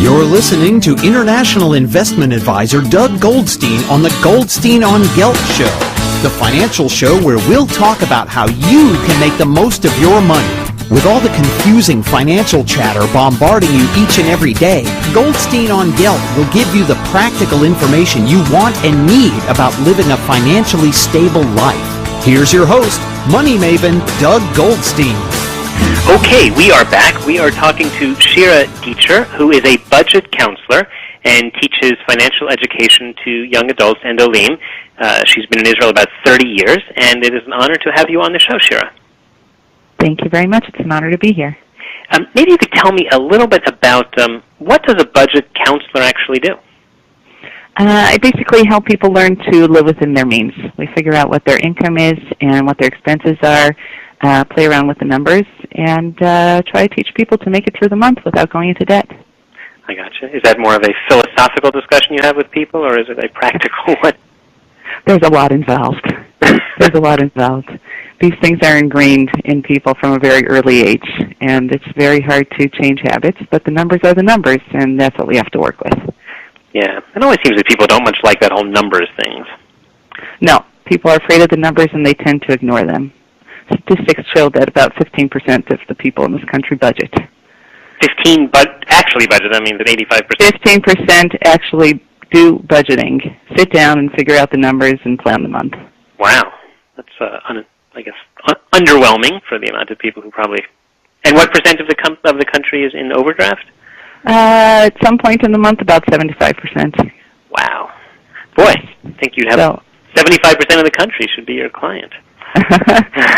You're listening to international investment advisor Doug Goldstein on the Goldstein on Gelt show, the financial show where we'll talk about how you can make the most of your money. With all the confusing financial chatter bombarding you each and every day, Goldstein on Gelt will give you the practical information you want and need about living a financially stable life. Here's your host, money maven Doug Goldstein. Okay, we are back. We are talking to Shira Deitcher, who is a budget counselor and teaches financial education to young adults and Olim. She's been in Israel about 30 years, and it is an honor to have you on the show, Shira. Thank you very much. It's an honor to be here. Maybe you could tell me a little bit about what does a budget counselor actually do? I basically help people learn to live within their means. We figure out what their income is and what their expenses are, play around with the numbers, and try to teach people to make it through the month without going into debt. I gotcha. Is that more of a philosophical discussion you have with people, or is it a practical one? There's a lot involved. There's a lot involved. These things are ingrained in people from a very early age, and it's very hard to change habits, but the numbers are the numbers, and that's what we have to work with. Yeah, it always seems that people don't much like that whole numbers thing. No, people are afraid of the numbers, and they tend to ignore them. Statistics show that about 15% of the people in this country budget. 15, but actually budget, I mean that 85%. 15% actually do budgeting. Sit down and figure out the numbers and plan the month. Wow. That's, I guess, underwhelming for the amount of people who probably... And what percent of the country is in overdraft? At some point in the month, about 75%. Wow. Boy, I think you'd have 75% of the country should be your client.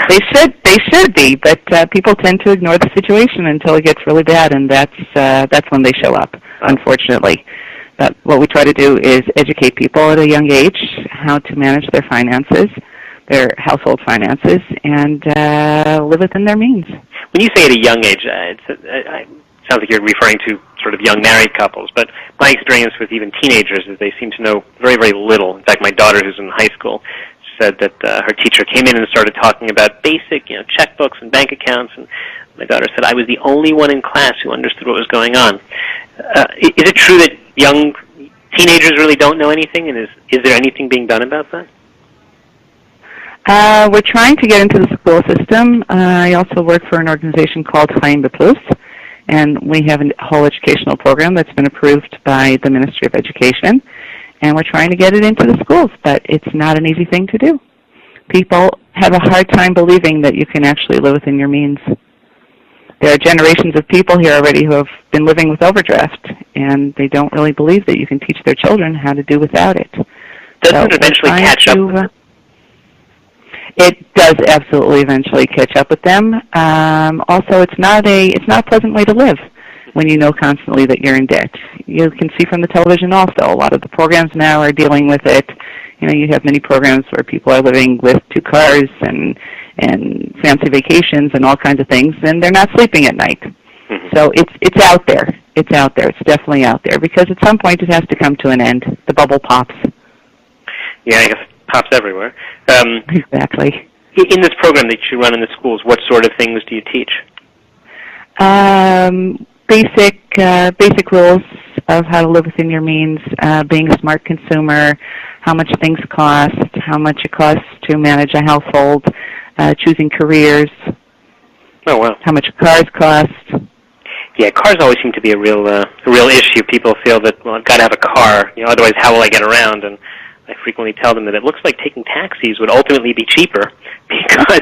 They should be, but people tend to ignore the situation until it gets really bad, and that's when they show up, unfortunately. But what we try to do is educate people at a young age how to manage their finances, their household finances, and live within their means. When you say at a young age, it sounds like you're referring to sort of young married couples, but my experience with even teenagers is they seem to know very, very little. In fact, my daughter, who's in high school, said that her teacher came in and started talking about basic, checkbooks and bank accounts, and my daughter said, I was the only one in class who understood what was going on. Is it true that young teenagers really don't know anything, and is there anything being done about that? We're trying to get into the school system. I also work for an organization called Chaim Beplus, and we have a whole educational program that's been approved by the Ministry of Education, and we're trying to get it into the schools, but it's not an easy thing to do. People have a hard time believing that you can actually live within your means. There are generations of people here already who have been living with overdraft, and they don't really believe that you can teach their children how to do without it. Doesn't it eventually catch up with them? It does absolutely eventually catch up with them. Also, it's not a pleasant way to live when you know constantly that you're in debt. You can see from the television also, a lot of the programs now are dealing with it. You have many programs where people are living with 2 cars and fancy vacations and all kinds of things, and they're not sleeping at night. Mm-hmm. So it's out there. It's out there. It's definitely out there, because at some point it has to come to an end. The bubble pops. Yeah, I guess it pops everywhere. Exactly. In this program that you run in the schools, what sort of things do you teach? Basic rules of how to live within your means, being a smart consumer, how much things cost, how much it costs to manage a household, choosing careers. Oh, wow. How much cars cost. Yeah, cars always seem to be a real issue. People feel that, well, I've got to have a car, otherwise how will I get around? And I frequently tell them that it looks like taking taxis would ultimately be cheaper because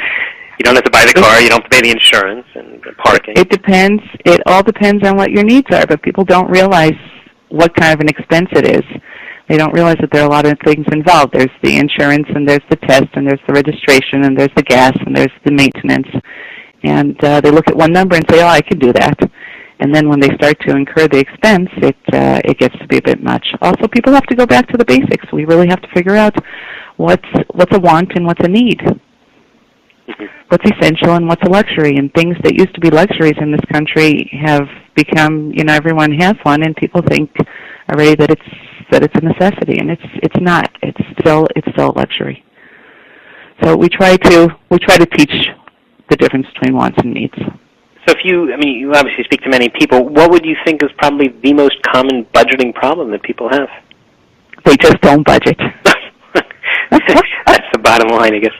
you don't have to buy the car, you don't have to pay the insurance and the parking. It depends. It all depends on what your needs are, but people don't realize what kind of an expense it is. They don't realize that there are a lot of things involved. There's the insurance, and there's the test, and there's the registration, and there's the gas, and there's the maintenance. And they look at one number and say, oh, I can do that. And then when they start to incur the expense, it gets to be a bit much. Also, people have to go back to the basics. We really have to figure out what's a want and what's a need. What's essential and what's a luxury. And things that used to be luxuries in this country have become, everyone has one, and people think already that it's a necessity, and it's not. It's still a luxury. So we try to teach the difference between wants and needs. So if you obviously speak to many people, what would you think is probably the most common budgeting problem that people have? They just don't budget. That's the bottom line, I guess.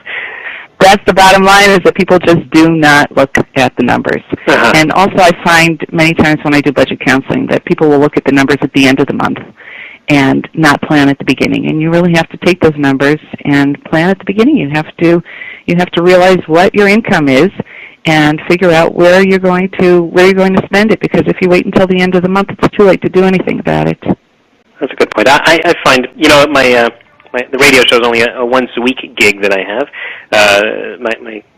That's the bottom line, is that people just do not look at the numbers. Uh-huh. And also I find many times when I do budget counseling that people will look at the numbers at the end of the month and not plan at the beginning. And you really have to take those numbers and plan at the beginning. You have to realize what your income is and figure out where you're going to spend it, because if you wait until the end of the month, it's too late to do anything about it. That's a good point. I find, the radio show is only a once-a-week gig that I have.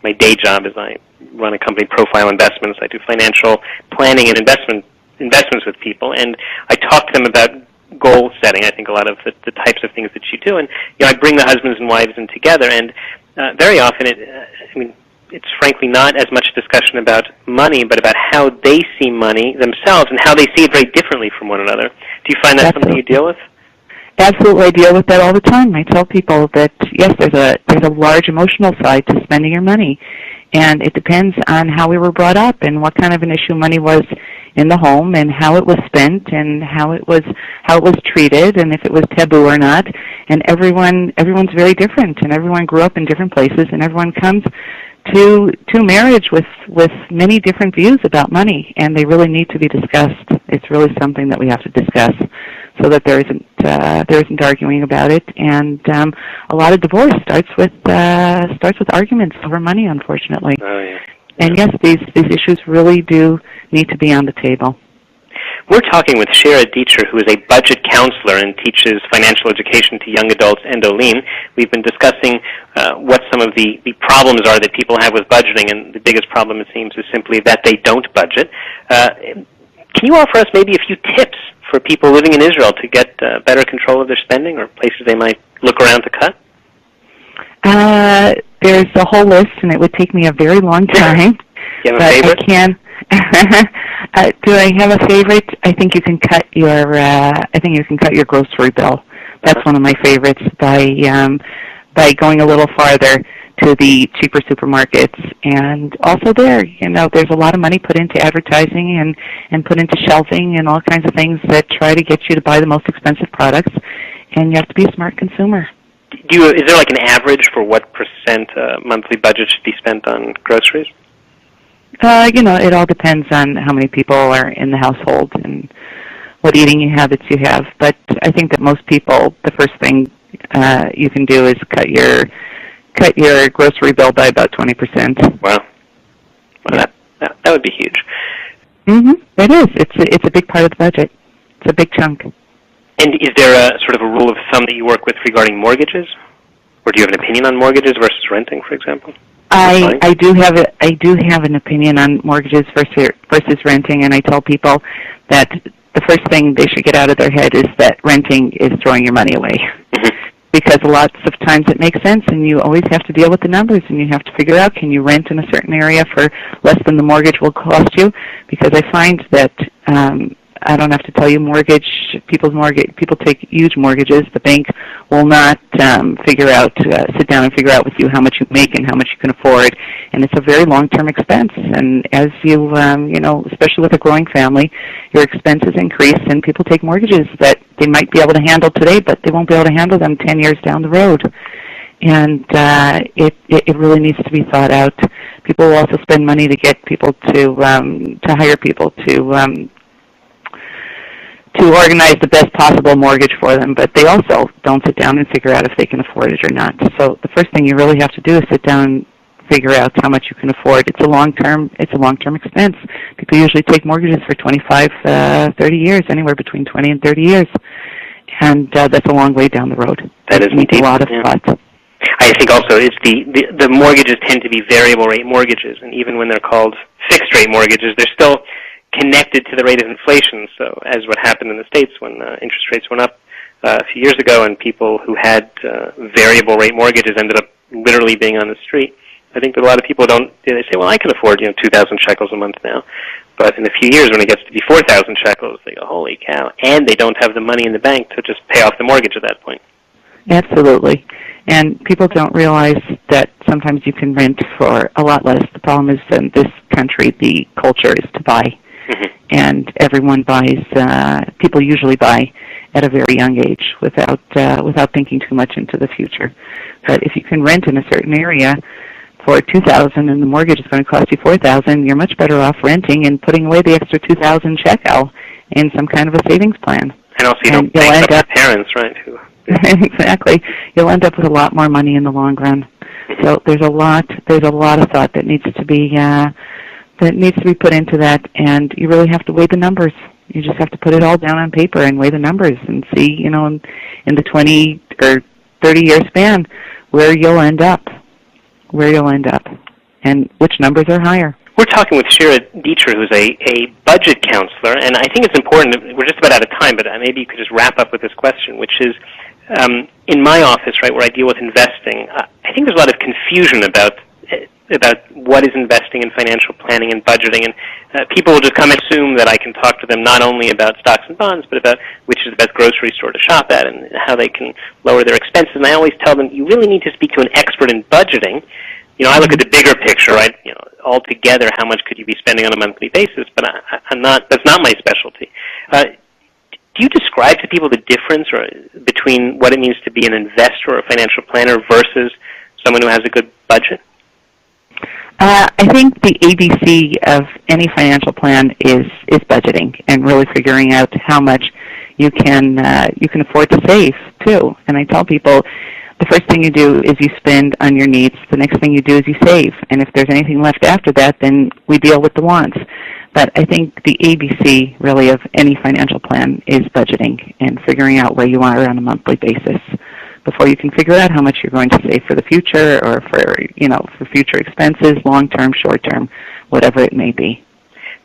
My day job is I run a company, Profile Investments. I do financial planning and investments with people, and I talk to them about goal setting. I think a lot of the types of things that you do, and I bring the husbands and wives in together, and very often it's frankly not as much discussion about money, but about how they see money themselves and how they see it very differently from one another. Do you find that something you deal with? Absolutely, I deal with that all the time. I tell people that yes, there's a large emotional side to spending your money, and it depends on how we were brought up and what kind of an issue money was in the home and how it was spent and how it was treated and if it was taboo or not. And everyone's very different, and everyone grew up in different places, and everyone comes to marriage with many different views about money, and they really need to be discussed. It's really something that we have to discuss, so that there isn't arguing about it. And a lot of divorce starts with arguments over money, unfortunately. Oh, yeah. And yes, these issues really do need to be on the table. We're talking with Shira Deitcher, who is a budget counselor and teaches financial education to young adults and Olean. We've been discussing what some of the problems are that people have with budgeting, and the biggest problem, it seems, is simply that they don't budget. Can you offer us maybe a few tips for people living in Israel to get better control of their spending, or places they might look around to cut? There's a whole list, and it would take me a very long time. You have a favorite? I can. Do I have a favorite? I think you can cut your. Grocery bill. That's one of my favorites. By going a little farther to the cheaper supermarkets, and also there's a lot of money put into advertising and put into shelving and all kinds of things that try to get you to buy the most expensive products, and you have to be a smart consumer. Is there like an average for what percent monthly budget should be spent on groceries? It all depends on how many people are in the household and what eating habits you have. But I think that most people, the first thing you can do is cut your grocery bill by about 20%. Wow, well, that would be huge. It is. It's a big part of the budget. It's a big chunk. And is there a sort of a rule of thumb that you work with regarding mortgages, or do you have an opinion on mortgages versus renting, for example? I do have an opinion on mortgages versus renting, and I tell people that the first thing they should get out of their head is that renting is throwing your money away. Because lots of times it makes sense, and you always have to deal with the numbers, and you have to figure out, can you rent in a certain area for less than the mortgage will cost you? Because I find that I don't have to tell you, people take huge mortgages. The bank will not sit down and figure out with you how much you make and how much you can afford, and it's a very long-term expense. And as you, especially with a growing family, your expenses increase, and people take mortgages that they might be able to handle today, but they won't be able to handle them 10 years down the road. And it really needs to be thought out. People will also spend money to get people to hire people to organize the best possible mortgage for them, but they also don't sit down and figure out if they can afford it or not. So the first thing you really have to do is sit down and figure out how much you can afford. It's a long-term expense. People usually take mortgages for 25, 30 years, anywhere between 20 and 30 years, and that's a long way down the road. That is indeed a lot of thought. I think also it's the mortgages tend to be variable rate mortgages, and even when they're called fixed rate mortgages, they're still connected to the rate of inflation. So as what happened in the States when interest rates went up a few years ago, and people who had variable rate mortgages ended up literally being on the street. I think that a lot of people they say, well, I can afford 2,000 shekels a month now. But in a few years when it gets to be 4,000 shekels, they go, holy cow. And they don't have the money in the bank to just pay off the mortgage at that point. Absolutely. And people don't realize that sometimes you can rent for a lot less. The problem is in this country, the culture is to buy. And everyone buys, people usually buy at a very young age without thinking too much into the future. But if you can rent in a certain area for $2,000 and the mortgage is going to cost you $4,000, you're much better off renting and putting away the extra $2,000 shekel in some kind of a savings plan. And also you don't bankrupt your parents, right? Exactly. You'll end up with a lot more money in the long run. So there's a lot of thought that needs to be put into that, and you really have to weigh the numbers. You just have to put it all down on paper and weigh the numbers and see, in the 20 or 30-year span where you'll end up, and which numbers are higher. We're talking with Shira Deitcher, who's a budget counselor, and I think it's important, we're just about out of time, but maybe you could just wrap up with this question, which is, in my office, right, where I deal with investing, I think there's a lot of confusion about what is investing in financial planning and budgeting, and people will just come and assume that I can talk to them not only about stocks and bonds, but about which is the best grocery store to shop at and how they can lower their expenses. And I always tell them, you really need to speak to an expert in budgeting. I look at the bigger picture, right? Altogether, how much could you be spending on a monthly basis? But that's not my specialty. Do you describe to people the difference between what it means to be an investor or a financial planner versus someone who has a good budget? I think the ABC of any financial plan is budgeting and really figuring out how much you can afford to save too. And I tell people, the first thing you do is you spend on your needs. The next thing you do is you save. And if there's anything left after that, then we deal with the wants. But I think the ABC, really, of any financial plan is budgeting and figuring out where you are on a monthly basis before you can figure out how much you're going to save for the future or for future expenses, long-term, short-term, whatever it may be.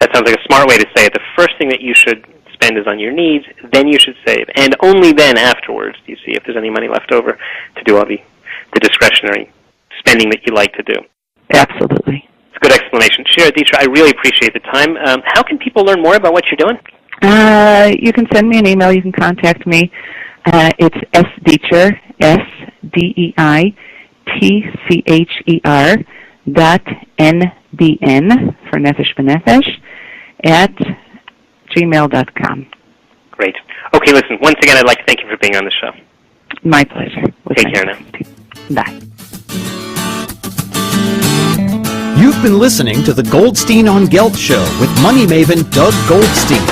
That sounds like a smart way to say it. The first thing that you should spend is on your needs, then you should save, and only then afterwards do you see if there's any money left over to do all the discretionary spending that you like to do. Absolutely. It's a good explanation. Shira Deitcher, I really appreciate the time. How can people learn more about what you're doing? You can send me an email. You can contact me. It's sdeitcher, SDEITCHER .NBN for Nefesh B'Nefesh at gmail.com. Great. Okay, listen, once again, I'd like to thank you for being on the show. My pleasure. Take care now. Bye. You've been listening to the Goldstein on Gelt Show with money maven Doug Goldstein.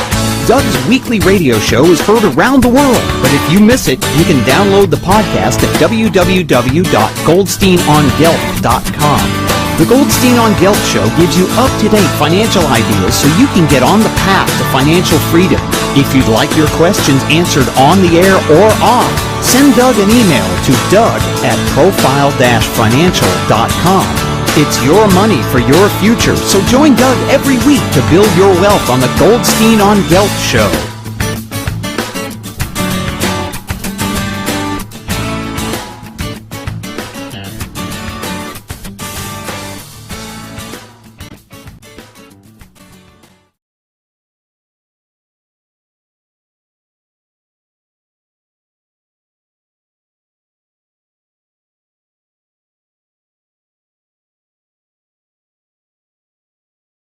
Doug's weekly radio show is heard around the world, but if you miss it, you can download the podcast at www.goldsteinongelt.com. The Goldstein on Gelt Show gives you up-to-date financial ideas so you can get on the path to financial freedom. If you'd like your questions answered on the air or off, send Doug an email to doug@profile-financial.com. It's your money for your future, so join Doug every week to build your wealth on the Goldstein on Gelt Show.